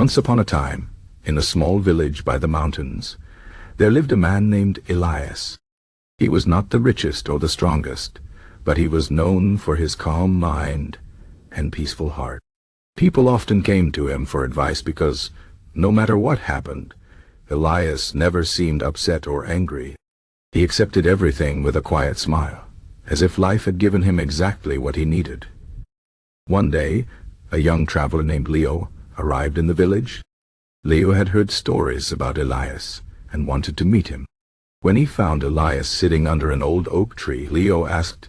Once upon a time, in a small village by the mountains, there lived a man named Elias. He was not the richest or the strongest, but he was known for his calm mind and peaceful heart. People often came to him for advice because, no matter what happened, Elias never seemed upset or angry. He accepted everything with a quiet smile, as if life had given him exactly what he needed. One day, a young traveler named Leo arrived in the village. Leo had heard stories about Elias and wanted to meet him. When he found Elias sitting under an old oak tree, Leo asked,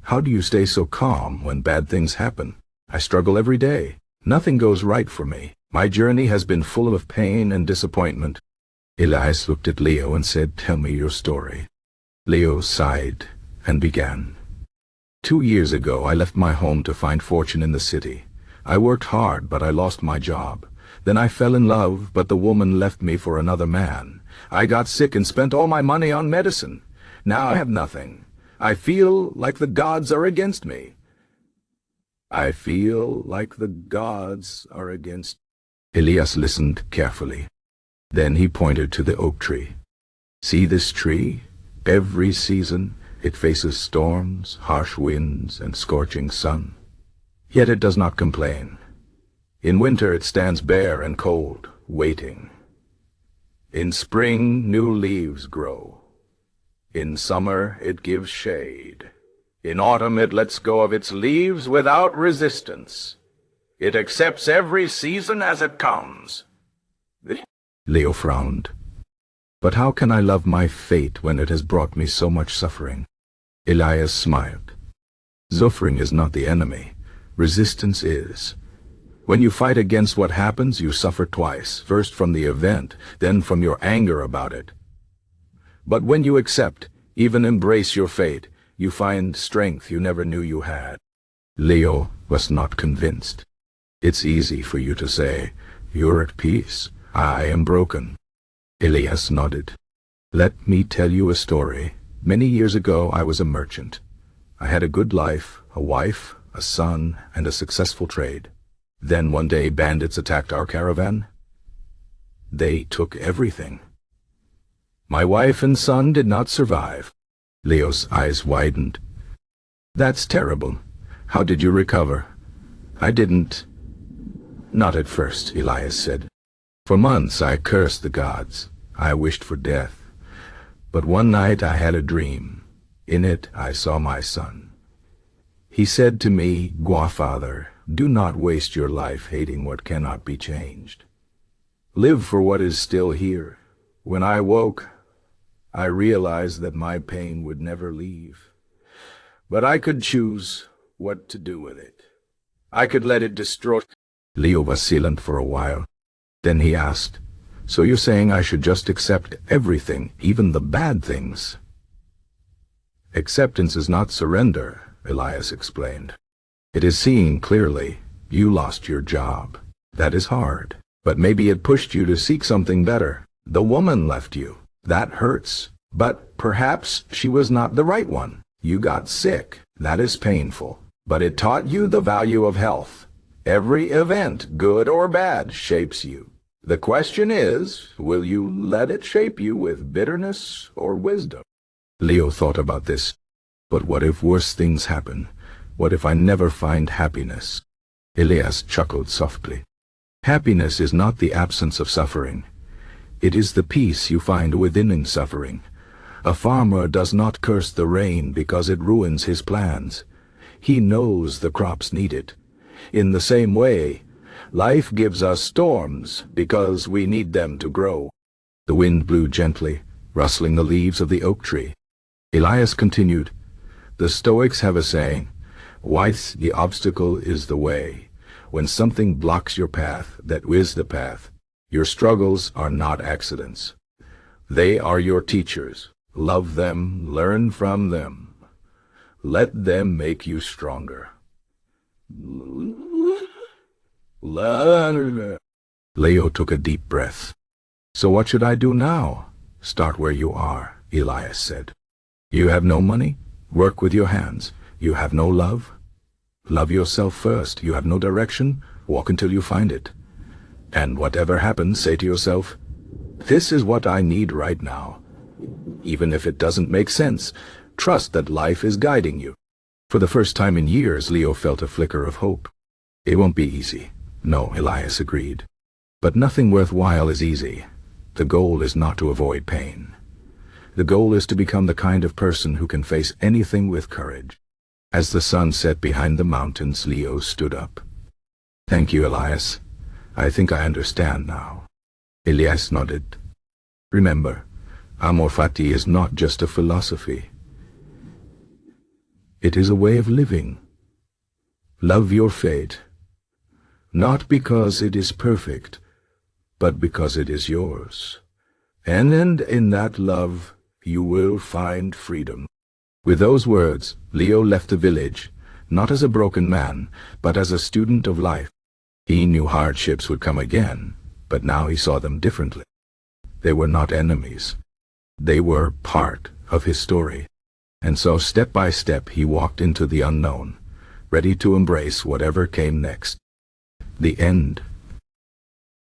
"How do you stay so calm when bad things happen? I struggle every day. Nothing goes right for me. My journey has been full of pain and disappointment." Elias looked at Leo and said, "Tell me your story." Leo sighed and began. 2 years ago, I left my home to find fortune in the city. I worked hard, but I lost my job. Then I fell in love, but the woman left me for another man. I got sick and spent all my money on medicine. Now I have nothing. I feel like the gods are against me. I feel like the gods are against. Elias listened carefully. Then he pointed to the oak tree. "See this tree? Every season it faces storms, harsh winds, and scorching sun. Yet it does not complain. In winter it stands bare and cold, waiting. In spring new leaves grow. In summer it gives shade. In autumn it lets go of its leaves without resistance. It accepts every season as it comes." Leo frowned. "But how can I love my fate when it has brought me so much suffering?" Elias smiled. "Suffering is not the enemy. Resistance is. When you fight against what happens, you suffer twice, first from the event, then from your anger about it. But when you accept, even embrace your fate, you find strength you never knew you had." Leo was not convinced. "It's easy for you to say, 'You're at peace. I am broken.'" Elias nodded. "Let me tell you a story. Many years ago I was a merchant. I had a good life, a wife, a son, and a successful trade. Then one day bandits attacked our caravan. They took everything. My wife and son did not survive." Leo's eyes widened. "That's terrible. How did you recover?" "I didn't." "Not at first," Elias said. "For months I cursed the gods. I wished for death. But one night I had a dream. In it I saw my son. He said to me, 'Father, do not waste your life hating what cannot be changed. Live for what is still here.' When I woke, I realized that my pain would never leave. But I could choose what to do with it. I could let it destroy." Leo was silent for a while. Then he asked, "So you're saying I should just accept everything, even the bad things?" "Acceptance is not surrender," Elias explained. "It is seeing clearly. You lost your job. That is hard. But maybe it pushed you to seek something better. The woman left you. That hurts. But perhaps she was not the right one. You got sick. That is painful. But it taught you the value of health. Every event, good or bad, shapes you. The question is, will you let it shape you with bitterness or wisdom?" Leo thought about this. "But what if worse things happen? What if I never find happiness?" Elias chuckled softly. "Happiness is not the absence of suffering. It is the peace you find within suffering. A farmer does not curse the rain because it ruins his plans. He knows the crops need it. In the same way, life gives us storms because we need them to grow." The wind blew gently, rustling the leaves of the oak tree. Elias continued, "The Stoics have a saying, 'Once the obstacle is the way.' When something blocks your path, that is the path. Your struggles are not accidents. They are your teachers. Love them, learn from them. Let them make you stronger." Leo took a deep breath. "So what should I do now?" "Start where you are," Elias said. "You have no money? Work with your hands. You have no love? Love yourself first. You have no direction? Walk until you find it. And whatever happens, say to yourself, this is what I need right now. Even if it doesn't make sense, trust that life is guiding you. For the first time in years, Leo felt a flicker of hope. It won't be easy. No, Elias agreed. But nothing worthwhile is easy. The goal is not to avoid pain. The goal is to become the kind of person who can face anything with courage. As the sun set behind the mountains, Leo stood up. Thank you, Elias. I think I understand now. Elias nodded. Remember, Amor Fati is not just a philosophy. It is a way of living. Love your fate, not because it is perfect, but because it is yours. And in that love, you will find freedom. With those words, Leo left the village, not as a broken man, but as a student of life. He knew hardships would come again, but now he saw them differently. They were not enemies. They were part of his story. And so step by step he walked into the unknown, ready to embrace whatever came next. The end